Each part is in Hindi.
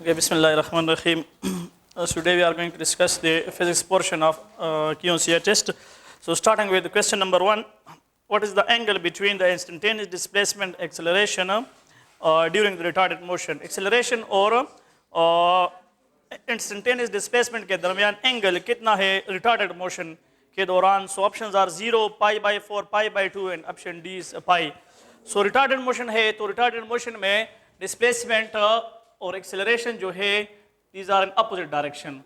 Okay, Bismillahirrahmanirrahim. Today we are going to discuss the physics portion of QCA test. So starting with question number 1, what is the angle between the instantaneous displacement acceleration during the retarded motion? Acceleration और instantaneous displacement के दरमियान angle कितना है retarded motion के दौरान? So options are 0, pi by 4, pi by 2 and option D is pi. So retarded motion है तो retarded motion में displacement और एक्सेलरेशन जो है these are in opposite direction.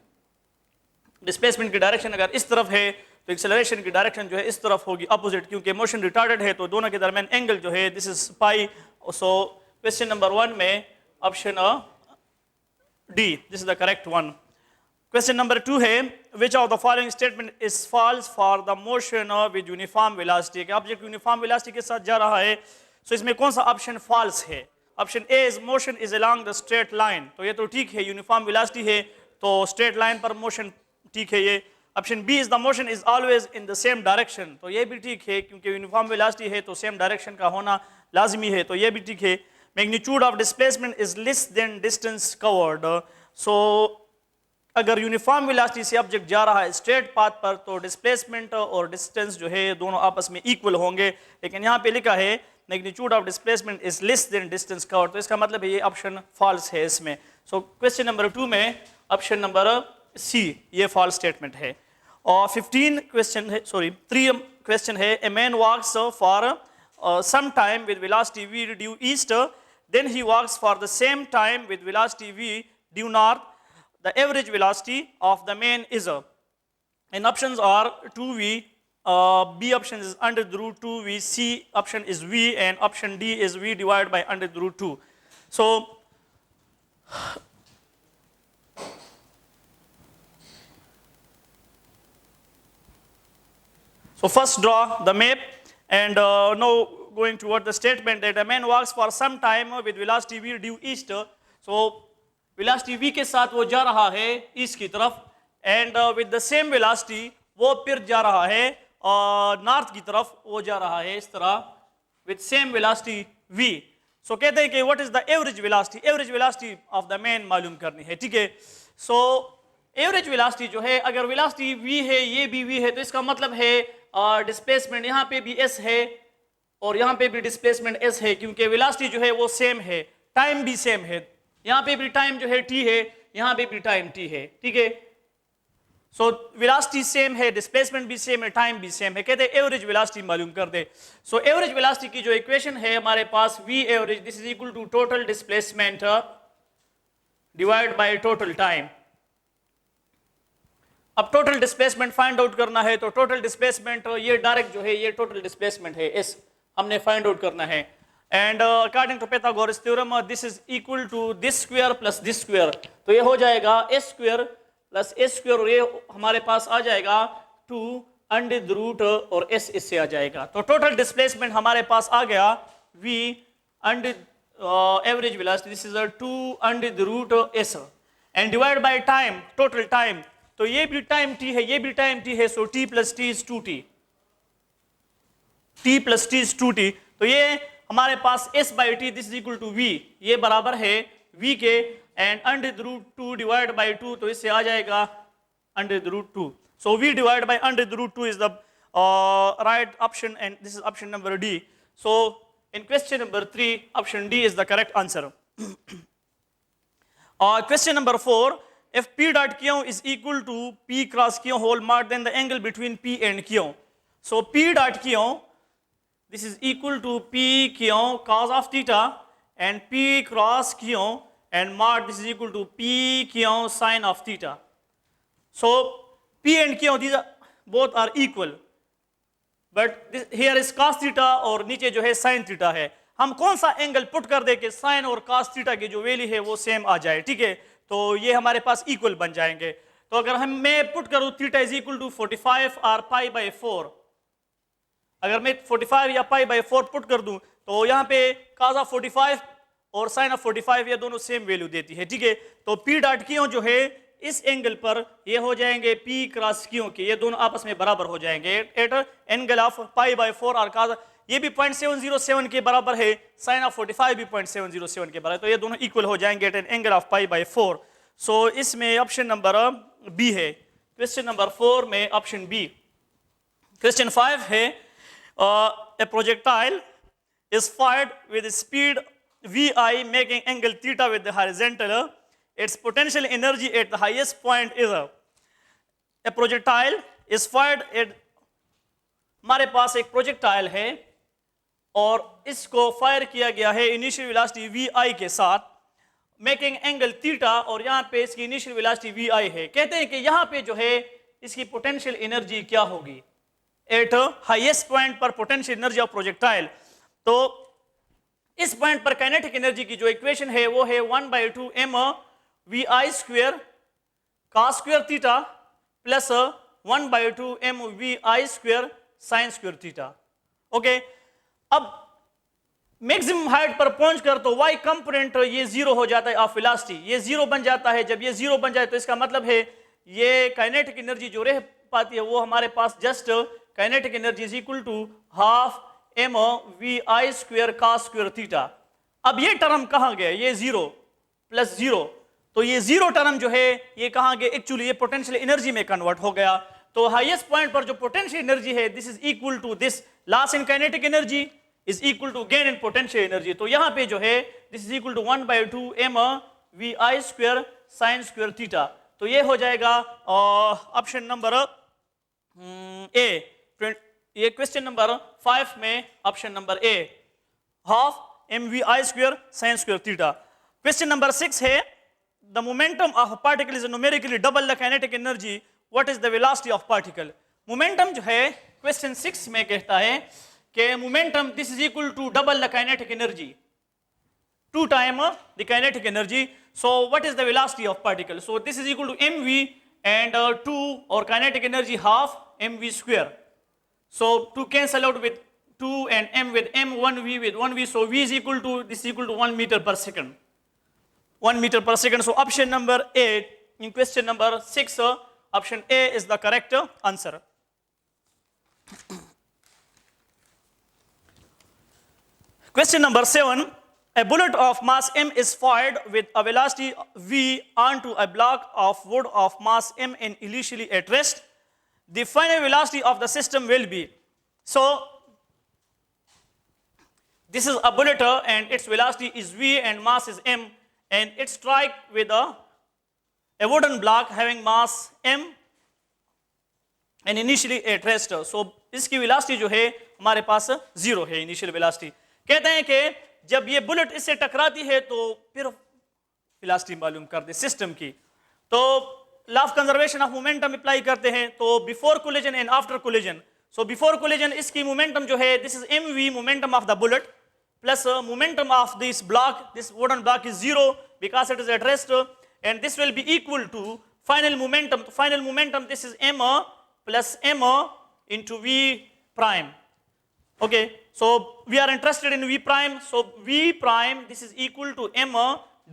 Displacement की डायरेक्शन अगर इस तरफ है तो एक्सेलरेशन की डायरेक्शन जो है इस तरफ होगी अपोजिट, क्योंकि मोशन रिटार्डेड है तो दोनों के दरमियान एंगल जो है this is pi. So question number 1 में option D this is the correct one. Question number 2 है which of the following statement is false for the motion with uniform velocity. Object uniform velocity के साथ जा रहा है, सो इसमें कौन सा ऑप्शन फॉल्स है? Option A is motion is along the straight line, तो ये तो ठीक है, यूनिफॉर्म वेलोसिटी है तो स्ट्रेट लाइन पर मोशन ठीक है ये. Option B is the motion is always in the same direction, तो ये भी ठीक है क्योंकि यूनिफॉर्म वेलोसिटी है तो सेम डायरेक्शन का होना लाजमी है, तो ये भी ठीक है. Magnitude of displacement is less than distance covered, so अगर यूनिफॉर्म वेलोसिटी से ऑब्जेक्ट जा रहा है स्ट्रेट पाथ पर तो डिस्प्लेसमेंट और डिस्टेंस जो है दोनों आपस में इक्वल होंगे, लेकिन यहाँ पे लिखा है magnitude of displacement is less than distance covered, तो इसका मतलब है ये ऑप्शन फॉल्स है इसमें. सो क्वेश्चन नंबर 2 में ऑप्शन नंबर सी ये फॉल्स स्टेटमेंट है. और 15 क्वेश्चन है, सॉरी 3 क्वेश्चन है. A man walks for some time with velocity v due east, then he walks for the same time with velocity v due north. The average velocity of the man is and options are 2v, B option is under the root 2v, C option is v, and option D is v divided by under the root 2. So first draw the map and now going toward the statement that a man walks for some time with velocity v due east. So velocity v के साथ वो जा रहा है east की तरफ and with the same velocity वो फिर जा रहा है नॉर्थ की तरफ, वो जा रहा है इस तरह विद सेम वेलोसिटी v. सो कहते हैं कि what is the average velocity, average velocity of the man मालूम करनी है, ठीक है. सो एवरेज वेलोसिटी जो है, अगर वेलोसिटी v है ये भी v है तो इसका मतलब है डिस्प्लेसमेंट यहाँ पे भी s है और यहाँ पे भी डिस्प्लेसमेंट s है, क्योंकि वेलोसिटी जो है वो सेम है, टाइम भी सेम है, यहाँ पे भी टाइम जो है t है, यहाँ पे भी टाइम t है, ठीक है. सो वेलोसिटी सेम है, डिस्प्लेसमेंट भी सेम है, टाइम भी सेम है, कहते हैं एवरेज वेलोसिटी मालूम कर दे. सो एवरेज वेलोसिटी की जो इक्वेशन है हमारे पास v average this is equal to total displacement divide by total time. अब टोटल डिस्प्लेसमेंट फाइंड आउट करना है तो टोटल डिस्प्लेसमेंट ये डायरेक्ट जो है ये टोटल डिस्प्लेसमेंट है s हमने फाइंड आउट करना है. And according to Pythagoras theorem this is equal to this square plus this square, तो ये हो जाएगा s square plus S square और ये हमारे पास आ जाएगा 2 अंडर द रूट और s इससे आ जाएगा, तो टोटल डिस्प्लेसमेंट हमारे पास आ गया v under average velocity this is 2 under the root s and divide by time, total time, तो ये भी टाइम t है ये भी टाइम t है, so t plus t is 2t, t plus t is 2t, तो ये हमारे पास s by t this is equal to v, ये बराबर है v के and under the root 2 divide by 2, तो इससे आ जाएगा under the root 2. So v divide by under the root 2 is the right option and this is option number D. So in question number 3 option D is the correct answer. Question number 4, if p dot q is equal to p cross q whole mark, then the angle between p and q. So p dot q this is equal to p q cos of theta and p cross q and mod this is equal to p q sin of theta. So p and q these are both are equal, but this, here is cos theta और नीचे जो है sin theta है. हम कौन सा एंगल पुट कर दे कि sin और cos theta की जो वैल्यू है वो सेम आ जाए, ठीक है, तो ये हमारे पास इक्वल बन जाएंगे. तो अगर हम मैं पुट करूँ थीटा इज इक्वल टू 45 और पाई बाई 4, अगर मैं 45 या पाई बाई 4 पुट कर दूं तो यहाँ पे cos ऑफ 45 और साइन ऑफ 45 ये दोनों सेम वैल्यू देती है, ठीक है. तो पी डॉट क्यू जो है इस एंगल पर ये हो जाएंगे पी क्रॉस क्यू के, ये दोनों आपस में बराबर हो जाएंगे at angle of pi by 4 और cos ये भी 0.707 के बराबर है, साइन ऑफ 45 भी 0.707 के बराबर है, तो ये दोनों इक्वल हो जाएंगे at an angle of pi by 4। So इसमें ऑप्शन नंबर बी है। क्वेश्चन नंबर 4 में ऑप्शन बी। क्वेश्चन 5 है a projectile is fired with speed vi making angle theta with the horizontal. Its potential energy at the highest point is a projectile is fired at, हमारे पास एक प्रोजेक्टाइल है और इसको फायर किया गया है इनिशियल वेलोसिटी vi के साथ, मेकिंग एंगल थीटा, और यहाँ पे इसकी इनिशियल वेलोसिटी vi है। कहते हैं कि यहाँ पे जो है इसकी पोटेंशियल एनर्जी क्या होगी एट हाईएस्ट पॉइंट पर, पोटेंशियल एनर्जी ऑफ प्रोजेक्टाइल। तो इस पॉइंट पर काइनेटिक एनर्जी की जो इक्वेशन है वो है 1/2 m vi square cos square theta plus 1/2 m vi square sine square theta. Okay, अब मैक्सिमम हाइट पर पहुंचकर तो y कंपोनेंट ये जीरो हो जाता है ऑफ वेलोसिटी, ये जीरो बन जाता है। जब ये जीरो बन जाए तो इसका मतलब है ये काइनेटिक एनर्जी जो रह पाती है वो हमारे पास just kinetic energy is equal to half m vi square cos square theta. अब ये टर्म कहां गया, ये जीरो प्लस जीरो, तो ये जीरो टर्म जो है ये कहां गया, एक्चुअली ये पोटेंशियल एनर्जी में कन्वर्ट हो गया। तो हाईएस्ट पॉइंट पर जो पोटेंशियल एनर्जी है this is equal to this loss in kinetic energy is equal to gain in potential energy. तो यहां पे जो है this is equal to 1/2 m vi square sine square theta. तो ये हो जाएगा ऑप्शन नंबर ए। ये क्वेश्चन नंबर 5 में option number A, half m vi square sine square theta. Question number 6 है the momentum of particle is numerically double the kinetic energy, what is the velocity of particle. Momentum जो है क्वेश्चन 6 में कहता है कि momentum this is equal to double the kinetic energy, 2 time the kinetic energy. So what is the velocity of particle, so this is equal to mv and 2 और kinetic energy half mv square. So to cancel out with 2 and m with m, 1v with 1v, so v is equal to, this is equal to 1 meter per second. 1 meter per second. So option number 8 in question number 6, option A is the correct answer. Question number 7, a bullet of mass m is fired with a velocity v onto a block of wood of mass m and initially at rest. The final velocity of the system will be, so this is a bullet and its velocity is v and mass is m and it strike with a wooden block having mass m and initially at rest. So इसकी velocity जो है हमारे पास जीरो है, initial velocity। कहते हैं कि जब ये बुलेट इससे टकराती है तो फिर velocity मालूम कर दे सिस्टम की। तो law of conservation of momentum apply करते हैं, तो before collision and after collision. So before collision इसकी मोमेंटम जो है this is mv momentum of the bullet plus momentum of this block, this wooden block is zero because it is at rest and this will be equal to final momentum. Final momentum this is m plus m into v prime. Okay, so we are interested in v prime, so v prime this is equal to m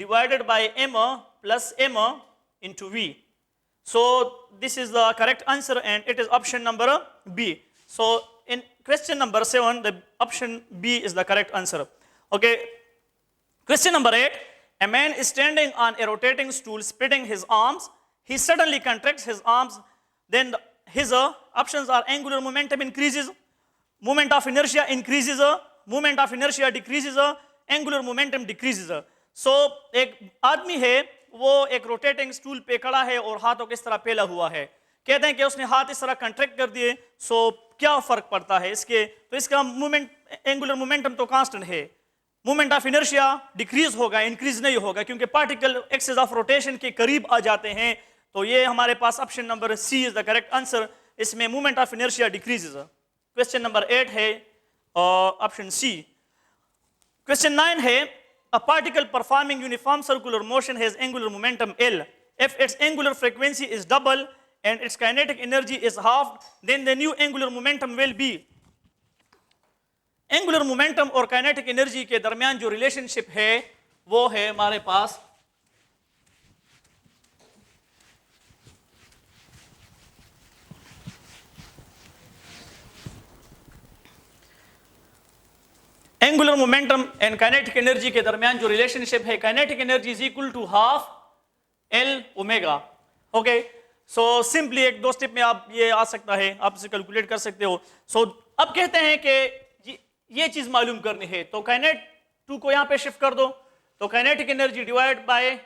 divided by m plus m into v. So this is the correct answer and it is option number B. So in question number 7, the option B is the correct answer. Okay. Question number 8, a man is standing on a rotating stool spreading his arms. He suddenly contracts his arms. Then his options are angular momentum increases, moment of inertia increases, moment of inertia decreases, angular momentum decreases. So एक आदमी है वो एक रोटेटिंग स्टूल पे खड़ा है और हाथों को इस तरह फैला हुआ है। कहते हैं कि उसने हाथ इस तरह कंट्रैक्ट कर दिए, सो क्या फर्क पड़ता है इसके, तो इसका मूवमेंट एंगुलर मोमेंटम तो कांस्टेंट है, मूवमेंट ऑफ इनर्शिया डिक्रीज होगा, इंक्रीज नहीं होगा, क्योंकि पार्टिकल एक्सिस ऑफ रोटेशन के करीब आ जाते हैं। तो ये हमारे पास option number C is the correct answer, इसमें movement of inertia decreases. Question number 8 है ऑप्शन सी। क्वेश्चन 9 है a particle performing uniform circular motion has angular momentum L. If its angular frequency is double and its kinetic energy is halved, then the new angular momentum will be. Angular momentum और kinetic energy के दरमियान जो relationship है वो है हमारे पास angular momentum and kinetic energy के दरमियान जो रिलेशनशिप है, kinetic energy is equal to half L omega. Okay, so simply एक दो स्टेप में आप ये आ सकता है, आप इसे कैलकुलेट कर सकते हो। सो अब कहते हैं कि ये चीज मालूम करनी है, तो काइनेट 2 को यहां पे शिफ्ट कर दो, तो kinetic energy divide by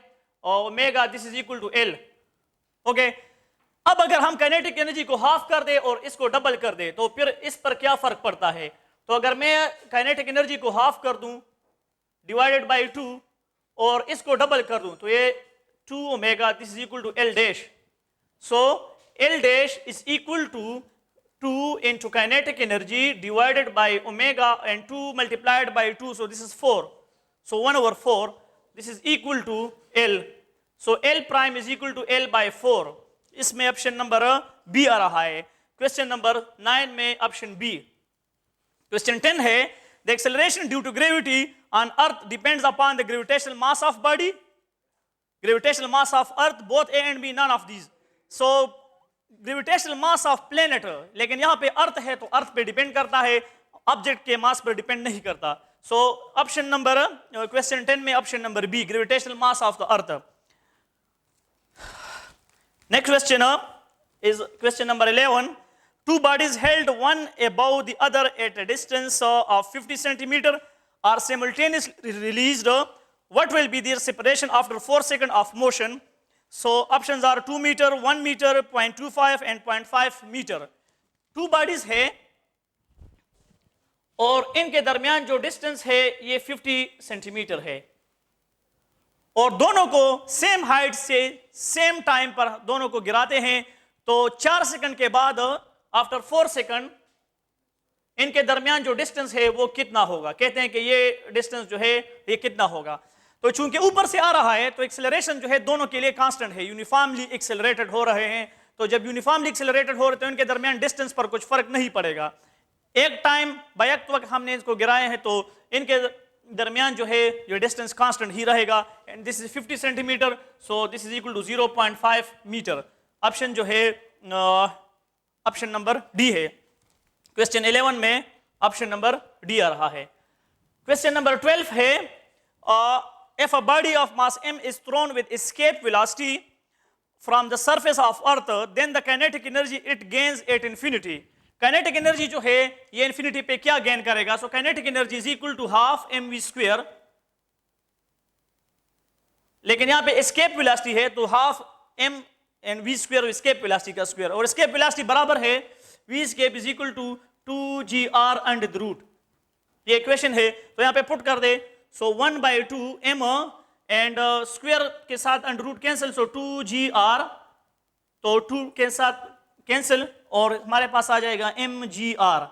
omega, this is equal to L. Okay, अब अगर हम काइनेटिक एनर्जी को हाफ कर दे और इसको डबल कर दे तो फिर इस पर क्या फर्क पड़ता है? तो अगर मैं काइनेटिक एनर्जी को हाफ कर दूं डिवाइडेड बाय 2 और इसको डबल कर दूं तो ये 2 omega, this is equal to L dash. So L dash is equal to 2 into kinetic energy divided by omega and 2 multiplied by 2, so this is 4. So 1 over 4, this is equal to L. So L prime is equal to L by 4. इसमें ऑप्शन नंबर बी आ रहा है। क्वेश्चन नंबर 9 में ऑप्शन बी। क्वेश्चन 10 है, the acceleration due to gravity on earth depends upon the gravitational mass of body, gravitational mass of earth both A and B, none of these. So gravitational mass of planet, लेकिन यहां पे अर्थ है तो अर्थ पे डिपेंड करता है, ऑब्जेक्ट के मास पर डिपेंड नहीं करता। सो ऑप्शन नंबर क्वेश्चन 10 में option number B, gravitational mass of the earth. Next question is question number 11। Two bodies held one above the other at a distance of 50 centimeter are simultaneously released. What will be their separation after 4 seconds of motion? So options are 2 meter, 1 meter, 0.25 and 0.5 meter. Two bodies है और इनके दरमियान जो डिस्टेंस है ये 50 सेंटीमीटर है और दोनों को सेम हाइट से सेम टाइम पर दोनों को गिराते हैं, तो 4 सेकंड के बाद आफ्टर 4 सेकंड इनके दरमियान जो डिस्टेंस है वो कितना होगा? कहते हैं कि ये डिस्टेंस जो है ये कितना होगा। तो चूंकि ऊपर से आ रहा है तो एक्सेलरेशन जो है दोनों के लिए कांस्टेंट है, यूनिफॉर्मली एक्सेलरेटेड हो रहे हैं। तो जब यूनिफॉर्मली एक्सेलरेटेड हो रहे तो इनके दरमियान डिस्टेंस पर कुछ फर्क नहीं पड़ेगा। एक टाइम बैक वक्त हमने इसको गिराए हैं तो इनके दरमियान जो है ये डिस्टेंस कांस्टेंट ही रहेगा। And this is 50 centimetre, so this is equal to 0.5 metre. Option जो है ऑप्शन नंबर डी है। क्वेश्चन 11 में ऑप्शन नंबर डी आ रहा है। क्वेश्चन नंबर 12 है, if a body of mass m is thrown with escape velocity from the surface of earth, then the kinetic energy it gains at infinity. Kinetic energy जो है ये इंफिनिटी पे क्या गेन करेगा? So kinetic energy is equal to half mv square, लेकिन यहां पे एस्केप वेलोसिटी है तो half m and v square escape velocity का स्क्वायर, और एस्केप वेलोसिटी बराबर है v escape is equal to 2gr under the root. ये इक्वेशन है तो यहां पे पुट कर दे, सो 1/2 m एंड स्क्वायर के साथ अंडर रूट कैंसिल, सो 2gr, तो 2 के साथ कैंसिल और हमारे पास आ जाएगा mgr।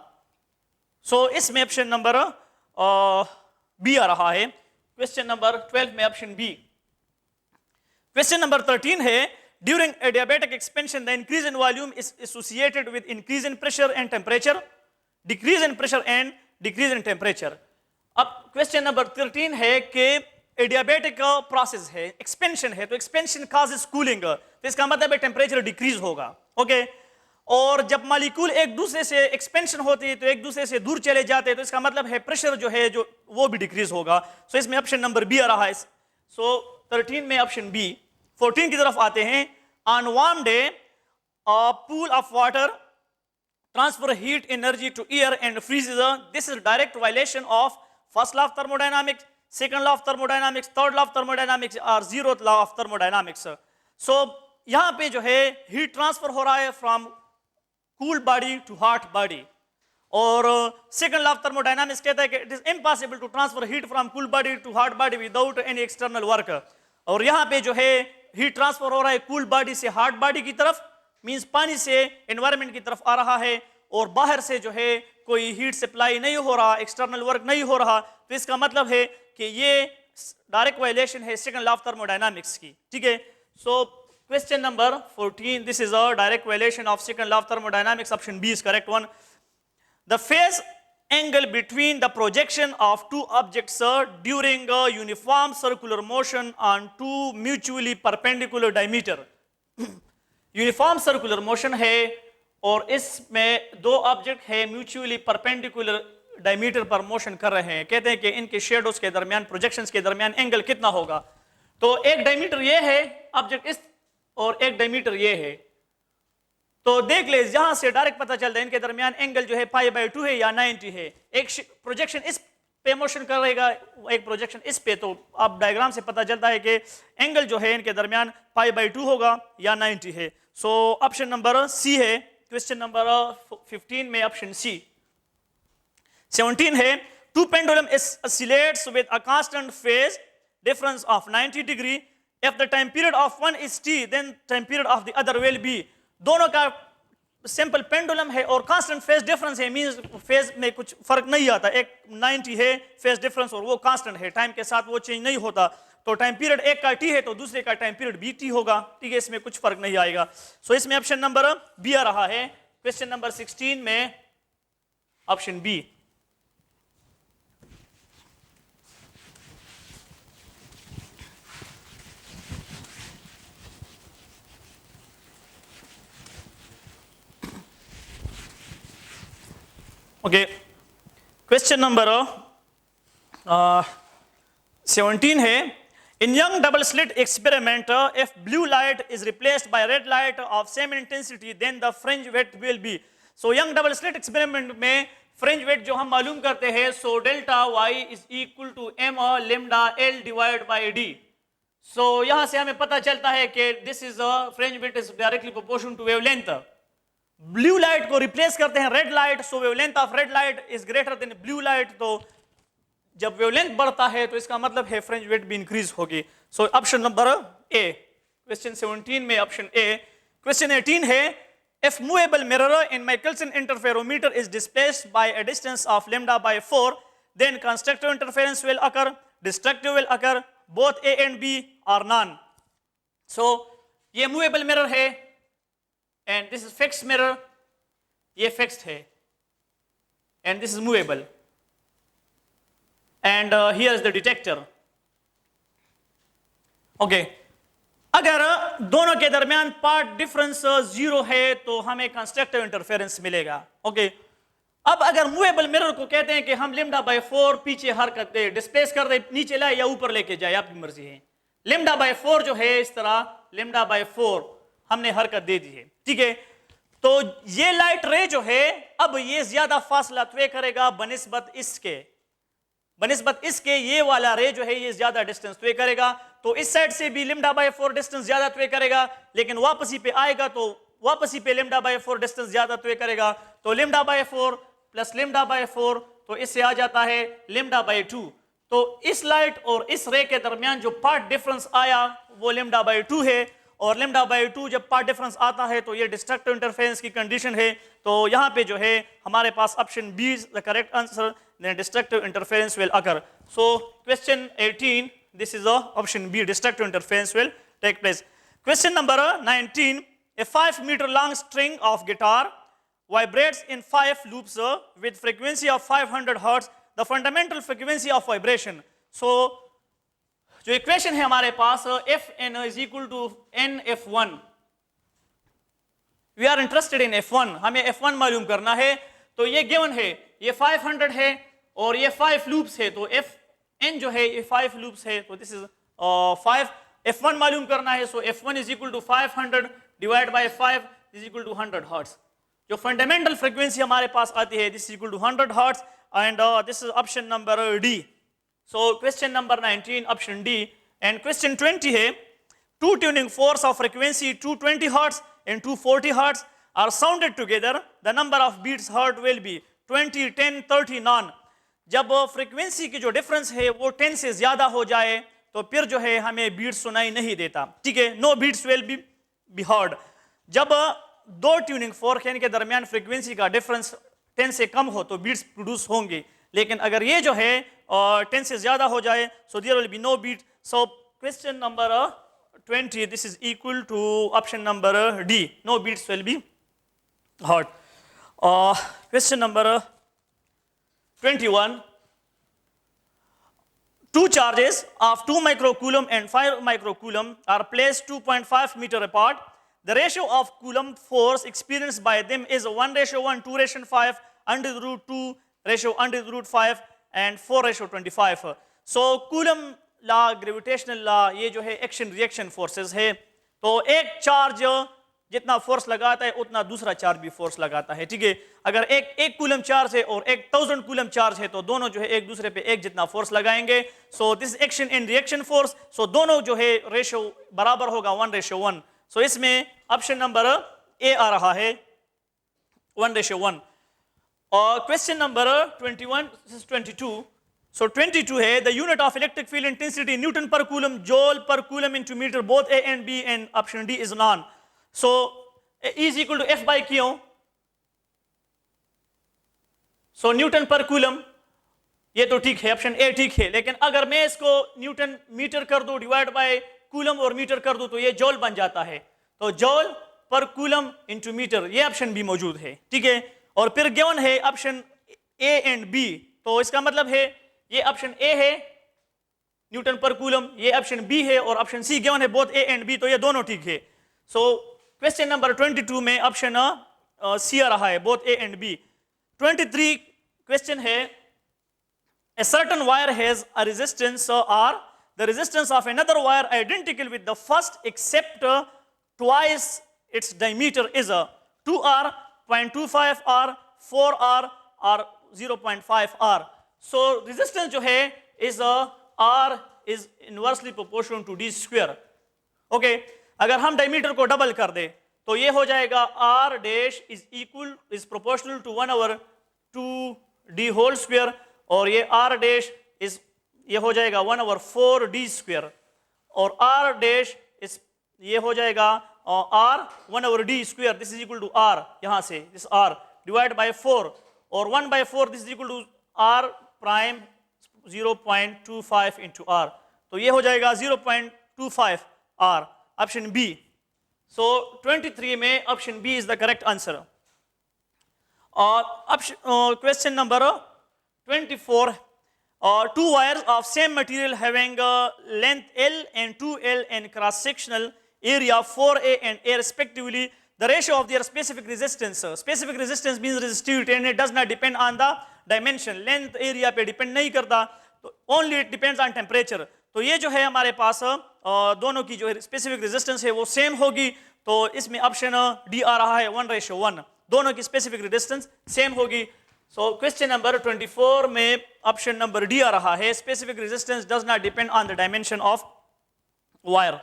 सो इसमें ऑप्शन नंबर बी आ रहा है। क्वेश्चन नंबर 12 में ऑप्शन बी। क्वेश्चन नंबर 13 है, during adiabatic expansion the increase in volume is associated with increase in pressure and temperature, decrease in pressure and decrease in temperature. अब क्वेश्चन नंबर 13 है कि एडियाबैटिक प्रोसेस है, एक्सपेंशन है, तो एक्सपेंशन काजेस कूलिंग, तो इसका मतलब है टेम्परेचर डिक्रीज होगा। ओके, और जब मॉलिक्यूल एक दूसरे से एक्सपेंशन होती है तो एक दूसरे से दूर चले जाते हैं, तो इसका मतलब है प्रेशर जो है जो वो भी डिक्रीज होगा। सो इसमें ऑप्शन नंबर बी आ रहा है। सो 13 में ऑप्शन बी। 14 की तरफ आते हैं, on warm day a pool of water transfer heat energy to air and freezes, this is direct violation of first law of thermodynamics, second law of thermodynamics, third law of thermodynamics और zeroth law of thermodynamics. So यहां पे जो है हीट ट्रांसफर हो रहा है from cool body to hot body, और सेकंड लॉ ऑफ थर्मोडायनामिक्स कहता है कि it is impossible to transfer heat from cool body to hot body without any external work. और यहां पे जो है हीट ट्रांसफर हो रहा है कूल बॉडी से हॉट बॉडी की तरफ, मींस पानी से एनवायरनमेंट की तरफ आ रहा है, और बाहर से जो है कोई हीट सप्लाई नहीं हो रहा, एक्सटर्नल वर्क नहीं हो रहा, तो इसका मतलब है कि ये डायरेक्ट वायलेशन है सेकंड लॉ ऑफ थर्मोडायनामिक्स की। ठीक है, सो question number 14, this is a direct violation of second law of thermodynamics. Option B is correct one. The phase angle between the projection of two objects during a uniform circular motion on two mutually perpendicular diameter. Uniform circular motion है और इसमें दो ऑब्जेक्ट है म्यूचुअली परपेंडिकुलर डायमीटर पर मोशन कर रहे हैं, कहते हैं कि इनके शेडोज के दरमियान, प्रोजेक्शंस के दरमियान एंगल कितना होगा। तो एक डायमीटर ये है ऑब्जेक्ट इस, और एक डायमीटर ये है। तो देख ले, यहां से डायरेक्ट पता चलता है इनके दरमियान एंगल जो है π/2 है या 90 है। एक प्रोजेक्शन इस पे मोशन करेगा, एक प्रोजेक्शन इस पे, तो आप डायग्राम से पता चलता है कि एंगल जो है इनके दरमियान π/2 होगा या 90 है। सो ऑप्शन नंबर सी है। क्वेश्चन नंबर 15 में ऑप्शन सी। 17 है, two pendulum oscillates with a constant phase difference of 90 degree. If the time period of one is t, then time period of the other will be. दोनों का सिंपल पेंडुलम है और कांस्टेंट फेज डिफरेंस है, मींस फेज में कुछ फर्क नहीं आता। एक 90 है फेज डिफरेंस और वो कांस्टेंट है, टाइम के साथ वो चेंज नहीं होता। तो टाइम पीरियड एक का टी है तो दूसरे का टाइम पीरियड बी टी होगा, ठीक है, इसमें कुछ फर्क नहीं आएगा। सो इसमें ऑप्शन नंबर बी आ रहा है। क्वेश्चन नंबर 16 में option B. Okay, question number 17 है, in Young double slit experiment if blue light is replaced by red light of same intensity then the fringe width will be. So Young double slit experiment में फ्रिंज विड्थ जो हम मालूम करते हैं, so delta Y is equal to M lambda L divide by D. So यहां से हमें पता चलता है कि this is fringe width is directly proportional to wavelength. Blue light को रिप्लेस करते हैं red light, so wavelength of red light is greater than blue light. तो जब वेवलेंथ बढ़ता है तो इसका मतलब है फ्रिंज विड्थ भी इंक्रीज होगी। So option number A, question 17 में ऑप्शन ए। क्वेश्चन 18 है, if movable mirror in Michelson interferometer is displaced by a distance of lambda by 4, then constructive interference will occur, destructive will occur, both A and B are none. So ये मूवेबल मिरर है and this is fixed mirror, ये fixed है and this is movable and here is the detector. okay, अगर दोनों के दरमियान पार्ट डिफरेंस 0 है तो हमें कंस्ट्रक्टिव इंटरफेरेंस मिलेगा। ओके, अब अगर मूवेबल मिरर को कहते हैं कि हम लैम्डा बाय 4 पीछे हरकत दे, डिस्प्लेस कर दे, नीचे लाए या ऊपर लेके जाए, आपकी मर्जी है। लैम्डा बाय 4 जो है इस तरह लैम्डा बाय 4 हमने हरकत दे दी है, ठीक है। तो ये लाइट रे जो है अब ये ज्यादा फासला तय करेगा बनिस्बत इसके, ये वाला रे जो है ये ज्यादा डिस्टेंस तय करेगा। तो इस साइड से भी लैम्डा बाय 4 डिस्टेंस ज्यादा तय करेगा, लेकिन वापसी पे आएगा तो वापसी पे लैम्डा बाय 4 डिस्टेंस ज्यादा तय करेगा। तो lambda by 4 plus lambda by 4, तो इससे आ जाता है लैम्डा बाय 2। तो इस लाइट और इस रे के दरमियान जो पार्ट डिफरेंस आया वो लैम्डा बाय 2 है, और लैम्डा बाय 2 जब पार्ट डिफरेंस आता है तो ये डिस्ट्रक्टिव इंटरफेरेंस की कंडीशन है। तो यहाँ पे जो है हमारे पास option B is the correct answer, then destructive interference will occur. So question 18, this is option B, destructive interference will take place. Question number 19, a 5 meter long string of guitar vibrates in 5 loops with frequency of 500 hertz, the fundamental frequency of vibration. So जो इक्वेशन है हमारे पास Fn is equal to NF1, we are interested in F1, हमें F1 मालूम करना है। तो ये गिवन है, ये 500 है और ये 5 लूप्स है, तो Fn जो है ये 5 लूप्स है, तो दिस इज 5। F1 मालूम करना है, so F1 is equal to 500 divide by 5 is equal to 100 hertz. जो फंडामेंटल फ्रीक्वेंसी हमारे पास आती है this is equal to 100 hertz and this is option number D. So question number 19 option D, and question 20 है, two tuning forks of frequency 220 hertz and 240 hertz are sounded together, the number of beats heard will be 20, 10, 30, none। जब फ्रीक्वेंसी की जो डिफरेंस है वो 10 से ज्यादा हो जाए तो फिर जो है हमें बीट सुनाई नहीं देता, ठीक है, no beats will be heard. जब दो ट्यूनिंग फोर्क के दरमियान फ्रीक्वेंसी का डिफरेंस 10 से कम हो तो बीट्स प्रोड्यूस होंगे, लेकिन अगर ये जो है 10 से ज्यादा हो जाए so there will be no beat. So question number 20, this is equal to option number D, no beats will be heard. Question number 21, two charges of 2 microcoulomb and 5 microcoulomb are placed 2.5 meter apart. The ratio of coulomb force experienced by them is 1:1, 2:5 under the root 2 ratio under the root 5 and 4:25. So Coulomb law, gravitational law, ये जो है एक्शन रिएक्शन फोर्सेस है, तो एक चार्ज जितना फोर्स लगाता है उतना दूसरा चार्ज भी फोर्स लगाता है, ठीक है। अगर एक कूलम चार्ज है और 1000 कूलम चार्ज है तो दोनों जो है एक दूसरे पे एक जितना फोर्स लगाएंगे। So this action in reaction force, so दोनों जो है रेशियो बराबर होगा 1:1। सो इसमें ऑप्शन नंबर ए आ रहा है 1:1। और क्वेश्चन नंबर 22, सो 22 है the unit of electric field intensity newton per coulomb, joule per coulomb into metre, both A and B, and option D is none. So E is equal to F by Q. So newton per coulomb, ये तो ठीक है, ऑप्शन ए ठीक है। लेकिन अगर मैं इसको न्यूटन मीटर कर दूं डिवाइड बाय कूलम और मीटर कर दूं तो ये जॉल बन जाता है। तो जॉल पर कूलम इनटू मीटर, ये ऑप्शन भी मौजूद है, ठीक है। और फिर गिवन है ऑप्शन ए एंड बी, तो इसका मतलब है ये ऑप्शन ए है न्यूटन पर कूलम, ये ऑप्शन बी है, और ऑप्शन सी गिवन है बोथ ए एंड बी, तो ये दोनों ठीक है। सो क्वेश्चन नंबर 22 में ऑप्शन सी आ रहा है both A and B. 23 question है a certain wire has a resistance R, the resistance of another wire identical with the first except twice its diameter is 2R, 0.25 R, 4R or 0.5 R. So resistance जो है is R is inversely proportional to D square. Okay, अगर हम डायमीटर को डबल कर दे तो ये हो जाएगा R dash is proportional to 1/2D whole square, और ये R dash is ये हो जाएगा 1/4D square, और R dash is ये हो जाएगा R 1/D square, this is equal to R, यहाँ से this R divided by 4, और 1/4 this is equal to R prime 0.25 into R, तो ये हो जाएगा 0.25 R, ऑप्शन बी। सो 23 में option B is the correct answer. और question number 24, two wires of same material having length L and 2L and cross sectional area 4A and A respectively, the ratio of their specific resistance, specific resistance means resistivity and it does not depend on the dimension, length area पे depend नहीं करता, तो only it depends on temperature। तो ये जो है हमारे पास दोनों की जो है स्पेसिफिक रेजिस्टेंस है वो सेम होगी, तो इसमें ऑप्शन डी आ रहा है 1:1, दोनों की स्पेसिफिक रेजिस्टेंस सेम होगी। सो क्वेश्चन नंबर 24 में ऑप्शन नंबर डी आ रहा है specific resistance does not depend on the dimension of wire.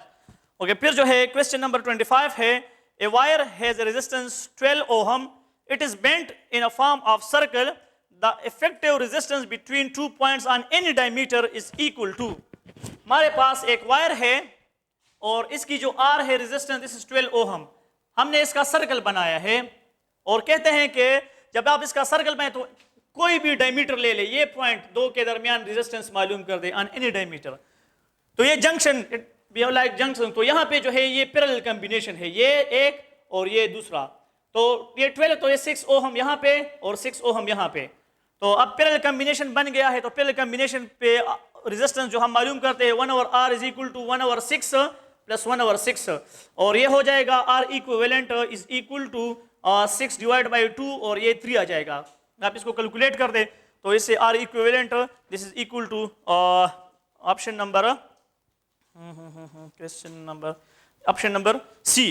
Okay, फिर जो है क्वेश्चन नंबर 25 है a wire has a resistance 12 ohm, it is bent in a form of circle, the effective resistance between 2 points on any diameter is equal to. हमारे पास एक वायर है और इसकी जो आर है रेजिस्टेंस दिस इज 12 ओहम, हमने इसका सर्कल बनाया है और कहते हैं कि जब आप इसका सर्कल बनाए तो कोई भी डायमीटर ले ले, ये पॉइंट दो के दरमियान रेजिस्टेंस मालूम कर दे ऑन एनी डायमीटर, तो ये जंक्शन लाइक जंक्शन, तो यहाँ पे जो है ये पैरेलल कॉम्बिनेशन है, ये एक और ये दूसरा, तो ये 12, तो ये 6 ओहम यहाँ पे और 6 ओहम यहाँ पे, तो अब पैरेलल कॉम्बिनेशन बन गया है। तो पैरेलल कॉम्बिनेशन पे रेजिस्टेंस जो हम मालूम करते हैं 1/R is equal to 1/6 plus 1/6, और ये हो जाएगा R equivalent is equal to 6 divide by 2, और ये 3 आ जाएगा। आप इसको कैलकुलेट कर दे तो इससे R equivalent this is equal to option number question number option number C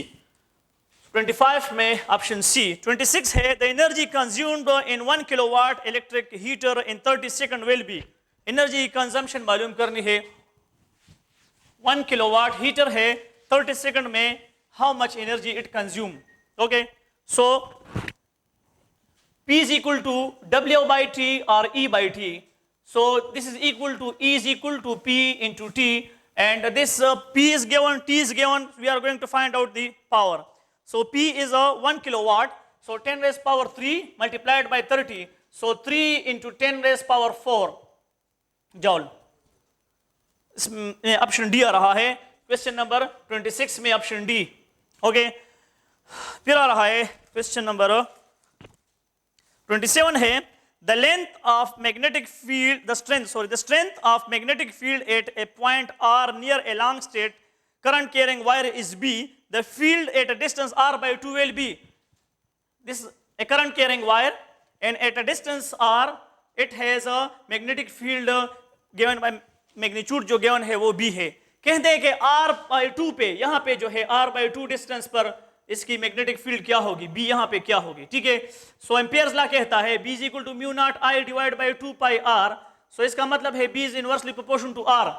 25 में ऑप्शन सी। 26 है the energy consumed in 1 kilowatt electric heater in 30 second will be, energy consumption मालूम करनी है, 1 किलोवाट हीटर है 30 सेकंड में how much energy it consume. Okay, so P is equal to W by T or E by T, so this is equal to E is equal to P into T, and this P is given, T is given, we are going to find out the power. So P is 1 kilowatt, so 10 raised power 3 multiplied by 30, so 3 into 10 raised power 4 joule। इसमें ऑप्शन डी आ रहा है क्वेश्चन नंबर 26 में ऑप्शन डी। ओके, फिर आ रहा है क्वेश्चन नंबर 27 है the length of magnetic field, the strength of magnetic field at a point R near a long state current carrying wire is B, the field at a distance R by 2 will be, this is a current carrying wire and at a distance R it has a magnetic field given by magnitude जो गिवन है वो b है। कहते हैं कि r/2 पे, यहाँ पे जो है r/2 डिस्टेंस पर इसकी मैग्नेटिक फील्ड क्या होगी, b यहाँ पे क्या होगी, ठीक है। सो एम्पियर्स लॉ कहता है b is equal to mu naught I divide by 2 pi r। So इसका मतलब है b is inversely proportional to r।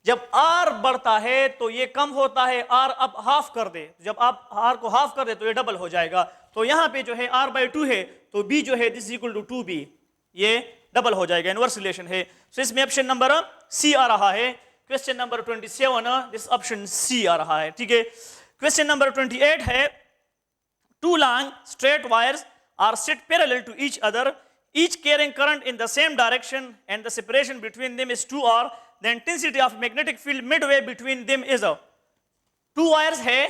जब r बढ़ता है तो ये कम होता है, r अब हाफ कर दे, जब आप r को हाफ कर दे तो ये डबल हो जाएगा। तो यहाँ पे जो है r/2 है तो b जो है दिस इक्वल टू 2b, ये डबल हो जाएगा, इनवर्स रिलेशन है। सो इसमें ऑप्शन नंबर सी आ रहा है। Question number 27 this option C आ रहा है, ठीक है। क्वेश्चन नंबर 28 है, two long straight wires are set parallel to each other, each carrying current in the same direction and the separation between them is 2r, the intensity of magnetic field midway between them is a। To wires है,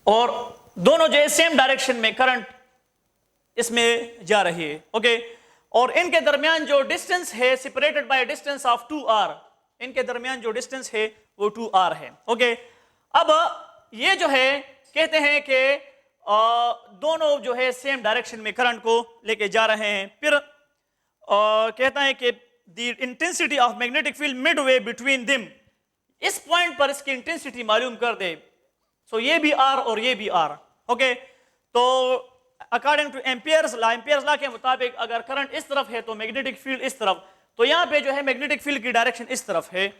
और दोनों जो है सेम डायरेक्शन में करंट इसमें जा रही है, ओके। और इनके दरमियान जो डिस्टेंस है separated by distance of 2r, इनके दरमियान जो डिस्टेंस है वो 2r है, ओके। अब ये जो है कहते हैं कि दोनों जो है सेम डायरेक्शन में करंट को लेके जा रहे हैं। फिर कहता है कि the intensity of magnetic field Midway between them, इस पॉइंट पर इसकी इंटेंसिटी मालूम कर दे। सो ये भी r और ये भी r, ओके। तो अकॉर्डिंग टू एम्पियर्स लॉ के मुताबिक अगर करंट इस तरफ है तो मैग्नेटिक फील्ड इस तरफ, तो यहाँ पे जो है मैग्नेटिक फील्ड की डायरेक्शन इस तरफ है,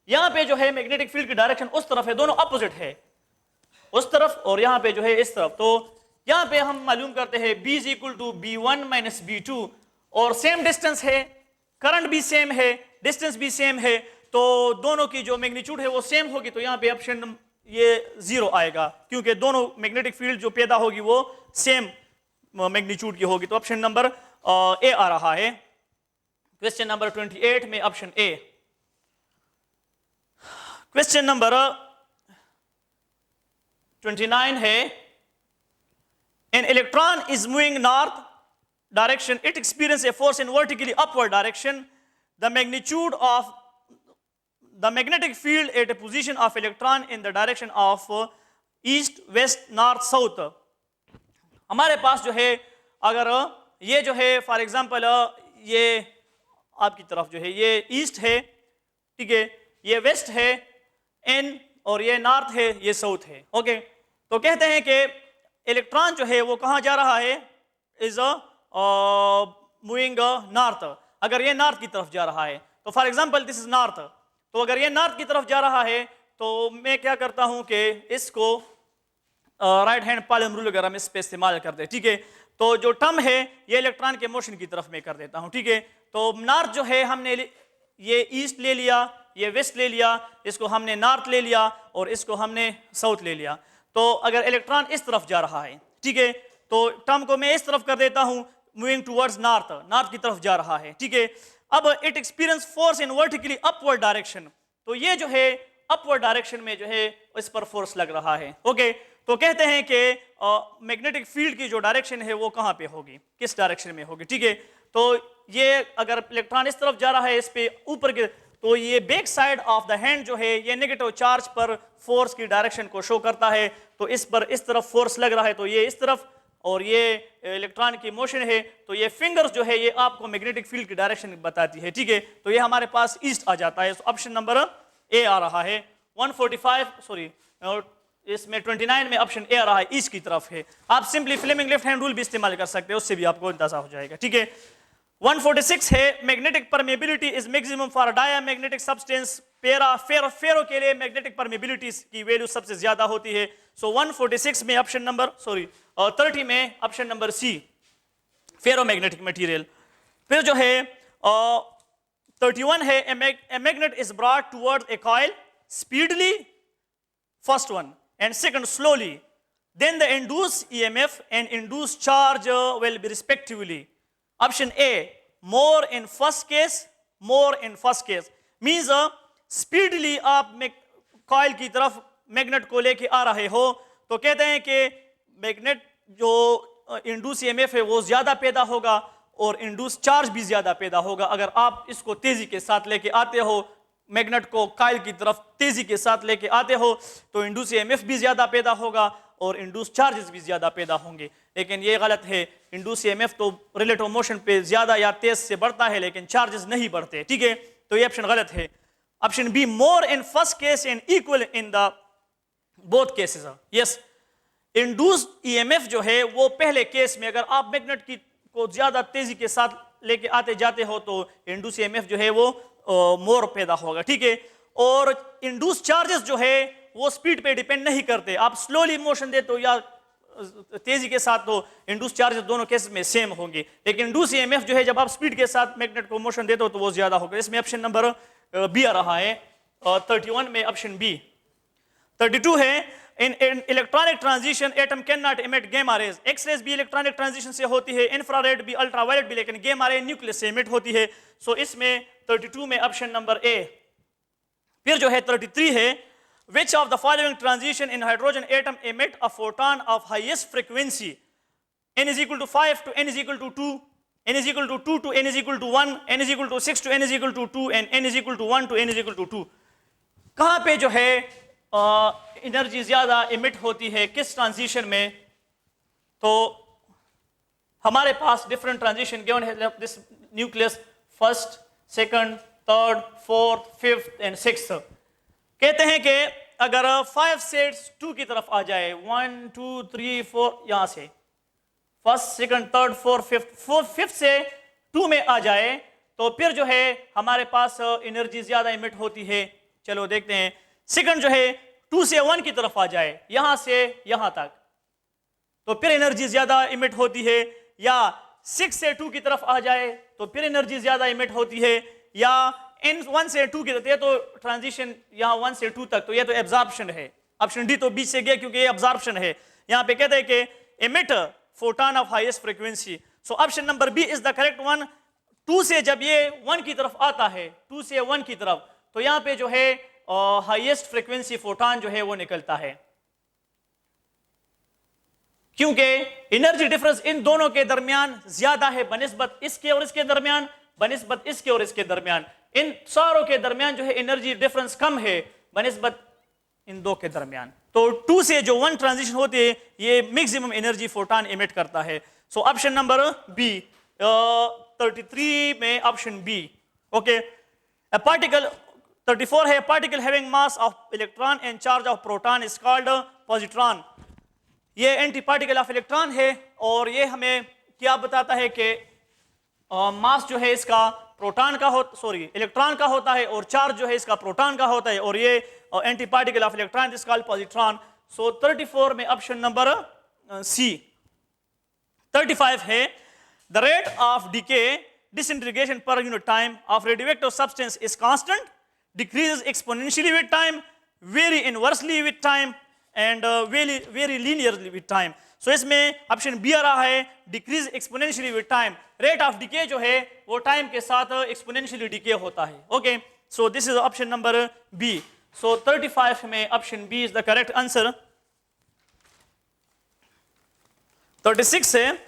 यहाँ पे जो है मैग्नेटिक फील्ड की डायरेक्शन उस तरफ है, दोनों अपोजिट है, उस तरफ और यहाँ पे जो है इस तरफ। तो यहाँ पे हम मालूम करते हैं b is equal to b1 minus b2, और सेम डिस्टेंस है, करंट भी सेम है, डिस्टेंस भी सेम है, तो दोनों की जो मैग्नीट्यूड है वो सेम होगी। तो यहाँ पे ऑप्शन ये 0 आएगा, क्योंकि दोनों मैग्नेटिक फील्ड जो पैदा होगी वो सेम मैग्नीट्यूड की होगी। तो ऑप्शन नंबर ए आ रहा है। क्वेश्चन नंबर 28 में ऑप्शन ए। क्वेश्चन नंबर 29 है, an electron is moving north direction, it experiences a force in vertically upward direction, the magnitude of the magnetic field at a position of electron in the direction of east, west, north, south। हमारे पास जो है अगर ये जो है फॉर एग्जांपल ये आपकी तरफ जो है ये ईस्ट है, ठीक है, ये वेस्ट है एन, और ये नॉर्थ है, ये साउथ है, ओके। तो कहते हैं कि इलेक्ट्रॉन जो है वो कहाँ जा रहा है, इज मूविंग नॉर्थ। अगर ये नॉर्थ की तरफ जा रहा है तो for example this is north, तो अगर ये नॉर्थ की तरफ जा रहा है तो मैं क्या करता हूं कि इसको राइट हैंड पॉलम रूल अगर हम इस पे इस्तेमाल कर दे, ठीक है। तो जो टर्म है ये इलेक्ट्रॉन के मोशन की तरफ मैं कर देता हूं, ठीक है। तो नॉर्थ जो है हमने ये ईस्ट ले लिया, ये वेस्ट ले लिया, इसको हमने नॉर्थ ले लिया और इसको हमने साउथ ले लिया। तो अगर इलेक्ट्रॉन इस तरफ जा रहा है, ठीक है, तो टर्म को मैं इस तरफ कर देता हूं, मूविंग टुवर्ड्स नॉर्थ, नॉर्थ की तरफ जा रहा है, ठीक है। अब it experience force in vertically upward direction, तो ये जो है अपवर्ड डायरेक्शन में जो है इस पर फोर्स लग रहा है, ओके। तो कहते हैं कि मैग्नेटिक फील्ड की जो डायरेक्शन है वो कहाँ पे होगी, किस डायरेक्शन में होगी, ठीक है। तो ये अगर इलेक्ट्रॉन इस तरफ जा रहा है इस पे ऊपर के, तो ये back side of the hand जो है ये नेगेटिव चार्ज पर फोर्स की डायरेक्शन को शो करता है। तो इस पर इस तरफ फोर्स लग रहा है, तो ये इस तरफ, और ये इलेक्ट्रॉन की मोशन है, तो ये फिंगर्स जो है ये आपको मैग्नेटिक फील्ड की डायरेक्शन बताती है, ठीक है। तो ये हमारे पास ईस्ट आ जाता है। ऑप्शन नंबर ए आ रहा है। 145 सॉरी इसमें 29 में ऑप्शन ए आ रहा है, ईस्ट की तरफ है। आप simply Fleming left hand rule भी इस्तेमाल कर सकते हैं, उससे भी आपको अंदाजा हो जाएगा, ठीक है। 146 है, magnetic permeability is maximum for diamagnetic substance ferro के लिए मैग्नेटिक परमेबिलिटी की वैल्यू सबसे ज्यादा होती है। सो 146 में ऑप्शन नंबर 30 में option number C, ferromagnetic material. फिर जो है 31 है, a magnet is brought towards a coil speedily, first one, and second slowly, then the induced EMF and induced charge will be respectively. Option A, more in first case, more in first case means speedily आप कॉइल की तरफ मैग्नेट को लेके आ रहे हो, तो कहते हैं कि मैग्नेट जो इंड्यूस EMF है वो ज्यादा पैदा होगा और इंड्यूस चार्ज भी ज्यादा पैदा होगा अगर आप इसको तेजी के साथ लेके आते हो मैग्नेट को काइल की तरफ तेजी के साथ लेके आते हो तो इंड्यूस ईएमएफ भी ज्यादा पैदा होगा और इंड्यूस चार्जेस भी ज्यादा पैदा होंगे। लेकिन ये गलत है, इंड्यूस ईएमएफ तो रिलेटिव मोशन पे ज्यादा या तेज से बढ़ता है लेकिन चार्जेस नहीं बढ़ते, ठीक है, तो ये ऑप्शन गलत है। Option B, more in first case and equal in the both cases. Yes, induce EMF जो है वो पहले केस में अगर आप मैग्नेट की को ज्यादा तेजी के साथ लेके आते जाते हो तो इंड्यूस ईएमएफ जो है वो मोर पैदा होगा, ठीक है। और इंड्यूस चार्जेस जो है वो स्पीड पे डिपेंड नहीं करते, आप स्लोली मोशन देते हो या तेजी के साथ तो इंड्यूस चार्जेस दोनों केस में सेम होंगे। लेकिन इंड्यूस ईएमएफ जो है जब आप स्पीड के साथ मैग्नेट को मोशन देते हो तो वो ज्यादा होगा। इसमें ऑप्शन नंबर बी आ रहा है 31 में ऑप्शन बी। 32 है, in electronic transition atom can not emit gamma rays. X rays भी इलेक्ट्रॉनिक ट्रांजिशन से होती है, इंफ्रारेड भी, अल्ट्रावायलेट भी, लेकिन गामा रे न्यूक्लियस से एमिट होती है। सो इसमें 32 में ऑप्शन नंबर ए। फिर जो है 33 है, which of the following transition in hydrogen atom emit a photon of highest frequency? n is equal to 5 to n is equal to 2, n is equal to 2 to n is equal to 1, n is equal to 6 to n is equal to 2 and n is equal to 1 to n is equal to 2। कहाँ पे जो है एनर्जी ज्यादा इमिट होती है, किस ट्रांजिशन में? तो हमारे पास डिफरेंट ट्रांजिशन गिवन है, this nucleus first, second, third, fourth, fifth and sixth. कहते हैं कि अगर 5 से 2 की तरफ आ जाए, 1 2 3 4 यहां से first, second, third, fourth, fifth से 2 में आ जाए तो फिर जो है हमारे पास एनर्जी ज्यादा इमिट होती है। चलो देखते हैं, सेकंड जो है 2 से 1 की तरफ आ जाए, यहां से यहां तक, तो फिर एनर्जी ज्यादा इमिट होती है। या 6 से 2 की तरफ आ जाए तो फिर एनर्जी ज्यादा इमिट होती है। या इन 1 से 2 की तरफ, ये तो ट्रांजिशन यहाँ 1 से 2 तक, तो ये तो एब्जॉर्प्शन है। ऑप्शन डी तो बीच से गया क्योंकि ये एब्जॉर्प्शन है। यहाँ पे कहते हैं कि emit photon of highest frequency. So option number B is the correct one. 2 से जब ये 1 की तरफ आता है, 2 से 1 की तरफ, तो यहाँ पे जो है हाईएस्ट फ्रीक्वेंसी फोटोन जो है वो निकलता है, क्योंकि एनर्जी डिफरेंस इन दोनों के दरमियान ज्यादा है बनिस्बत इसके और इसके दरमियान, बनिस्बत इसके और इसके दरमियान। इन सारों के दरमियान जो है एनर्जी डिफरेंस कम है बनिस्बत इन दो के दरमियान। तो 2 से जो 1 ट्रांजिशन होती है ये मैक्सिमम एनर्जी फोटोन एमिट करता है। सो ऑप्शन नंबर बी 33 में ऑप्शन बी। ओके, पार्टिकल 34 है, particle having mass of electron and charge of proton is called positron. ये एंटी पार्टिकल ऑफ इलेक्ट्रॉन है और ये हमें क्या बताता है कि मास जो है इसका प्रोटॉन का इलेक्ट्रॉन का होता है और चार्ज जो है इसका प्रोटॉन का होता है और ये anti particle of electron is called positron. So 34 में ऑप्शन नंबर सी। 35 है, the rate of decay disintegration per unit time of radioactive substance is constant, decreases exponentially with time, vary inversely with time and very linearly with time। So इसमें ऑप्शन बी आ रहा है, decrease exponentially with time. Rate of decay जो है वो टाइम के साथ एक्सपोनेंशियली डिके होता है। Okay, so this is option number B. So 35 में option B is the correct answer. 36 है,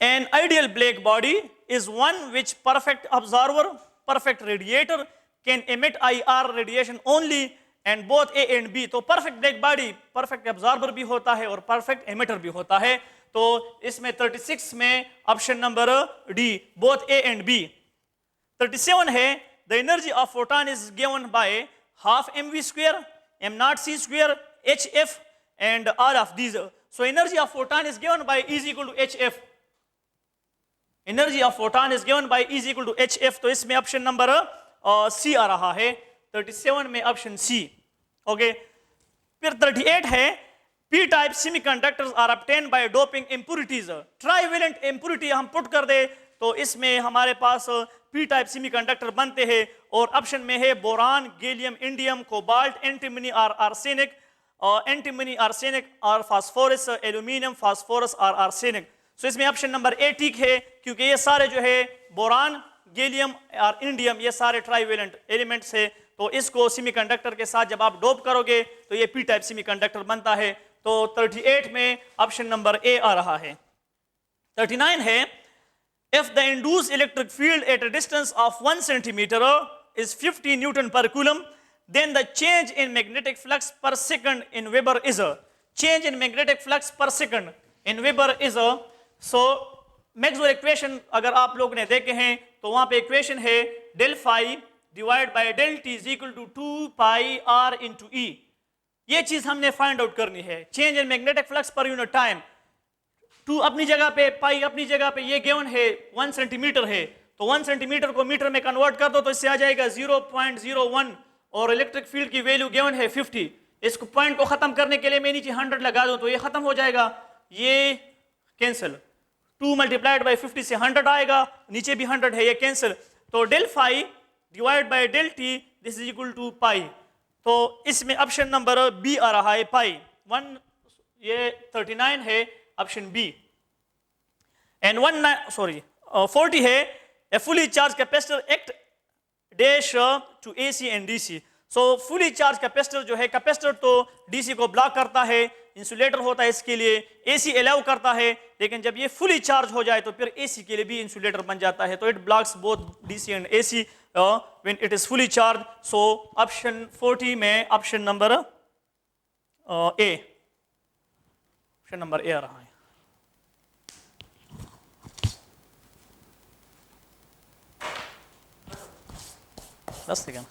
an ideal black body is one which perfect observer, perfect radiator can emit IR radiation only and both A and B। तो perfect black body perfect observer भी होता है और perfect emitter भी होता है। तो इसमें 36 में option number D both A and B। 37 है, the energy of photon is given by half mv square, m naught c square, hf and all of these। So energy of photon is given by E is equal to hf। Energy of photon is given by E is equal to hf। तो इसमें ऑप्शन नंबर सी आ रहा है 37 में ऑप्शन सी। ओके, फिर 38 है, P type semiconductors are obtained by doping impurities. Trivalent impurity हम पुट कर दे तो इसमें हमारे पास पी टाइप सेमीकंडक्टर बनते हैं और ऑप्शन में है boron, gallium, indium, cobalt, antimony और आर्सेनिक, एंटीमनी, आर्सेनिक और फास्फोरस, एल्यूमिनियम, फास्फोरस और आर्सेनिक। सो इसमें ऑप्शन नंबर ए ठीक है क्योंकि ये सारे जो है बोरान, गैलियम और इंडियम ये सारे ट्राइवेलेंट एलिमेंट्स है। तो इसको सेमीकंडक्टर के साथ जब आप डोप करोगे तो ये पी टाइप सेमीकंडक्टर बनता है। तो 38 में ऑप्शन नंबर ए आ रहा है। 39 है, if the induced electric field at a distance of 1 centimetre is 50 Newton per coulomb, then the change in magnetic flux per second in Weber is a change in magnetic flux per second in Weber is a so Maxwell equation अगर आप लोग ने देखे हैं तो वहां पे इक्वेशन है del phi divide by del T is equal to 2 pi R into E. ये चीज हमने फाइंड आउट करनी है, change in magnetic flux per unit time. 2 अपनी जगह पे, पाई अपनी जगह पे, ये गिवन है 1 सेंटीमीटर है, तो 1 सेंटीमीटर को मीटर में कन्वर्ट कर दो तो इससे आ जाएगा 0.01 और इलेक्ट्रिक फील्ड की वैल्यू गिवन है 50। इसको पॉइंट को खत्म करने के लिए मैं नीचे 100 लगा दूं तो ये खत्म हो जाएगा, ये कैंसिल। 2 मल्टीप्लाइड बाई 50 से 100 आएगा, नीचे भी 100 है, ये कैंसिल। तो del phi divide by del T this is equal to pi. तो इसमें ऑप्शन नंबर बी आ रहा है पाई 1, ये 39 है ऑप्शन बी। एंड 40 है a fully charge capacitor act dash to AC and DC. So fully charge capacitor जो है, कैपेसिटर तो डीसी को ब्लॉक करता है, इंसुलेटर होता है इसके लिए, एसी अलाउ करता है, लेकिन जब ये फुली चार्ज हो जाए तो फिर एसी के लिए भी इंसुलेटर बन जाता है। तो it blocks both DC and AC when it is fully charge. So option 40 में option number A, option number A आ रहा है। 10 सेकंड।